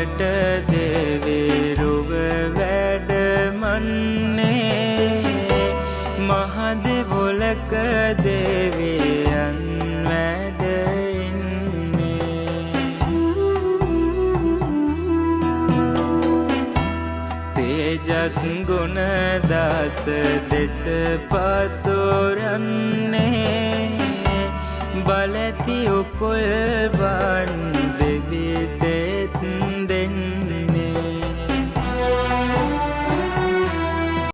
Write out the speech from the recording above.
පොළට දෙවිරුව වැඩමන්නේ මහදෙවොලක දෙවියන් වැඩ ඉන්නේ තේජස් ගුණ දස දෙස පතුරන්නේ බලති උකුල් වන් දෙවිසෙත්